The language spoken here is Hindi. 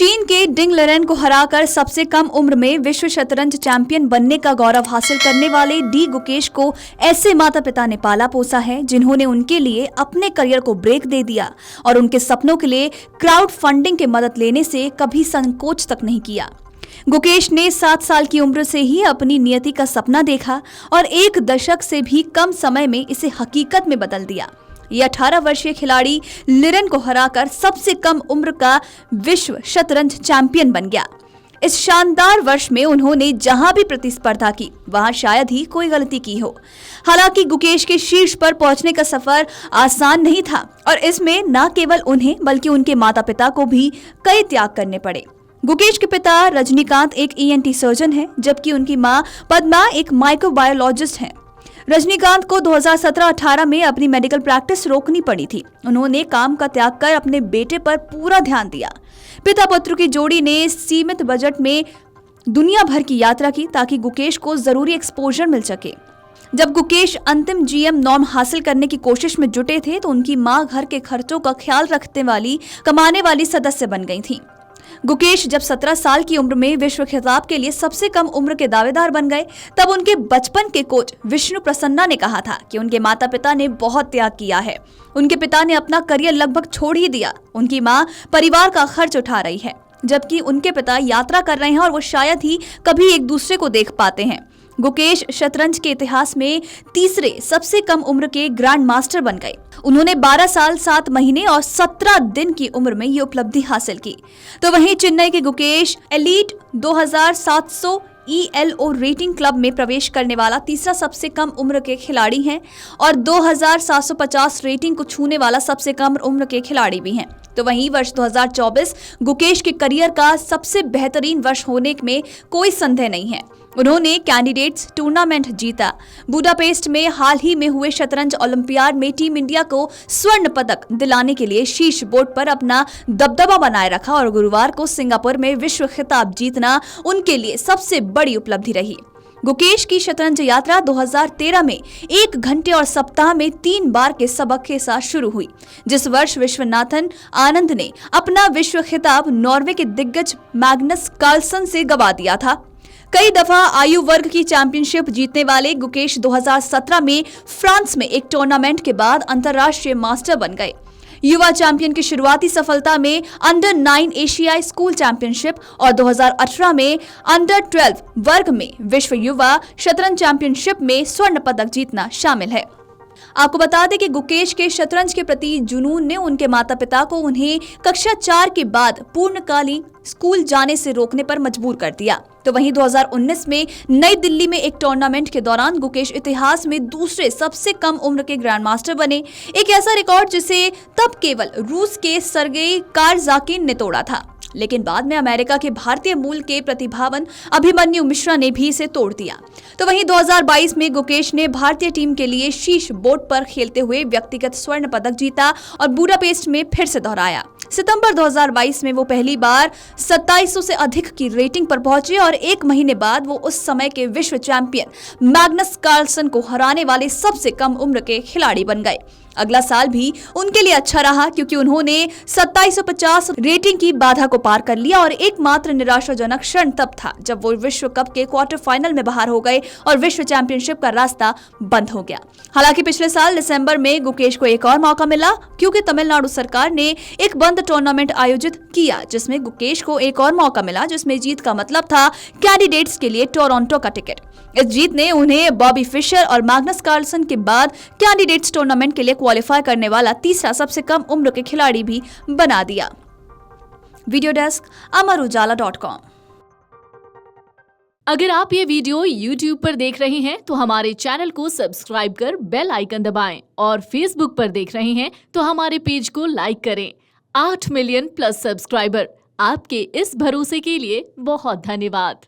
चीन के डिंग लेरेन को हराकर सबसे कम उम्र में विश्व शतरंज चैंपियन बनने का गौरव हासिल करने वाले डी गुकेश को ऐसे माता पिता ने पाला पोसा है जिन्होंने उनके लिए अपने करियर को ब्रेक दे दिया और उनके सपनों के लिए क्राउड फंडिंग की मदद लेने से कभी संकोच तक नहीं किया। गुकेश ने 7 साल की उम्र से ही अपनी नियति का सपना देखा और 1 दशक से भी कम समय में इसे हकीकत में बदल दिया। ये 18 वर्षीय खिलाड़ी लेरेन को हराकर सबसे कम उम्र का विश्व शतरंज चैंपियन बन गया। इस शानदार वर्ष में उन्होंने जहां भी प्रतिस्पर्धा की वहां शायद ही कोई गलती की हो। हालांकि गुकेश के शीर्ष पर पहुंचने का सफर आसान नहीं था और इसमें न केवल उन्हें बल्कि उनके माता पिता को भी कई त्याग करने पड़े। गुकेश के पिता रजनीकांत एक ENT सर्जन हैं, जबकि उनकी मां पद्मा एक माइक्रोबायोलॉजिस्ट हैं। रजनीकांत को 2017-18 में अपनी मेडिकल प्रैक्टिस रोकनी पड़ी थी। उन्होंने काम का त्याग कर अपने बेटे पर पूरा ध्यान दिया। पिता पुत्र की जोड़ी ने सीमित बजट में दुनिया भर की यात्रा की ताकि गुकेश को जरूरी एक्सपोजर मिल सके। जब गुकेश अंतिम GM नॉर्म हासिल करने की कोशिश में जुटे थे तो उनकी मां घर के खर्चों का ख्याल रखने वाली कमाने वाली सदस्य बन गई थी। गुकेश जब 17 साल की उम्र में विश्व खिताब के लिए सबसे कम उम्र के दावेदार बन गए तब उनके बचपन के कोच विष्णु प्रसन्ना ने कहा था कि उनके माता पिता ने बहुत त्याग किया है। उनके पिता ने अपना करियर लगभग छोड़ ही दिया। उनकी मां परिवार का खर्च उठा रही है जबकि उनके पिता यात्रा कर रहे हैं और वो शायद ही कभी एक दूसरे को देख पाते हैं। गुकेश शतरंज के इतिहास में तीसरे सबसे कम उम्र के ग्रैंड मास्टर बन गए। उन्होंने 12 साल 7 महीने और 17 दिन की उम्र में ये उपलब्धि हासिल की। तो वहीं चेन्नई के Gukesh elite 2700 ELO rating club में प्रवेश करने वाला तीसरा सबसे कम उम्र के खिलाड़ी हैं और 2750 रेटिंग को छूने वाला सबसे कम उम्र के खिलाड़ी भी हैं। तो वहीं वर्ष 2024 गुकेश के करियर का सबसे बेहतरीन वर्ष होने में कोई संदेह नहीं है। उन्होंने कैंडिडेट्स टूर्नामेंट जीता। बुडापेस्ट में हाल ही में हुए शतरंज ओलंपियाड में टीम इंडिया को स्वर्ण पदक दिलाने के लिए शीर्ष बोर्ड पर अपना दबदबा बनाए रखा और गुरुवार को सिंगापुर में विश्व खिताब जीतना उनके लिए सबसे बड़ी उपलब्धि रही। गुकेश की शतरंज यात्रा 2013 में 1 घंटे और सप्ताह में 3 बार के सबक के साथ शुरू हुई, जिस वर्ष विश्वनाथन आनंद ने अपना विश्व खिताब नॉर्वे के दिग्गज मैग्नस कार्लसन से गंवा दिया था। कई दफा आयु वर्ग की चैंपियनशिप जीतने वाले गुकेश 2017 में फ्रांस में एक टूर्नामेंट के बाद अंतर्राष्ट्रीय मास्टर बन गए। युवा चैंपियन की शुरुआती सफलता में अंडर 9 एशियाई स्कूल चैंपियनशिप और 2018 में अंडर 12 वर्ग में विश्व युवा शतरंज चैंपियनशिप में स्वर्ण पदक जीतना शामिल है। आपको बता दें कि गुकेश के शतरंज के प्रति जुनून ने उनके माता पिता को उन्हें कक्षा 4 के बाद पूर्णकालीन स्कूल जाने से रोकने पर मजबूर कर दिया। तो वहीं 2019 में नई दिल्ली में एक टूर्नामेंट के दौरान गुकेश इतिहास में दूसरे सबसे कम उम्र के ग्रैंड मास्टर बने, एक ऐसा रिकॉर्ड जिसे तब केवल रूस के सर्गेई कारजाकिन ने तोड़ा था, लेकिन बाद में अमेरिका के भारतीय मूल के प्रतिभावान अभिमन्यु मिश्रा ने भी इसे तोड़ दिया। तो वहीं 2022 में गुकेश ने भारतीय टीम के लिए शीर्ष बोर्ड पर खेलते हुए व्यक्तिगत स्वर्ण पदक जीता और बुडापेस्ट में फिर से दोहराया। सितंबर 2022 में वो पहली बार 2700 से अधिक की रेटिंग पर पहुंचे और 1 महीने बाद वो उस समय के विश्व चैंपियन मैग्नस कार्लसन को हराने वाले सबसे कम उम्र के खिलाड़ी बन गए। अगला साल भी उनके लिए अच्छा रहा क्योंकि उन्होंने 2750 रेटिंग की बाधा को पार कर लिया और एकमात्र निराशाजनक क्षण तब था जब वो विश्व कप के क्वार्टर फाइनल में बाहर हो गए और विश्व चैंपियनशिप का रास्ता बंद हो गया। हालांकि पिछले साल दिसंबर में गुकेश को एक और मौका मिला क्योंकि तमिलनाडु सरकार ने एक बंद टूर्नामेंट आयोजित किया जिसमें गुकेश को एक और मौका मिला, जिसमें जीत का मतलब था कैंडिडेट्स के लिए टोरंटो का टिकट। इस जीत ने उन्हें बॉबी फिशर और मैग्नस कार्लसन के बाद कैंडिडेट्स टूर्नामेंट के लिए क्वालिफाई करने वाला तीसरा सबसे कम उम्र के खिलाड़ी भी बना दिया। Video desk amarujala.com। अगर आप ये वीडियो YouTube पर देख रहे हैं तो हमारे चैनल को सब्सक्राइब कर बेल आइकन दबाएं और Facebook पर देख रहे हैं तो हमारे पेज को लाइक करें। 8 मिलियन प्लस सब्सक्राइबर, आपके इस भरोसे के लिए बहुत धन्यवाद।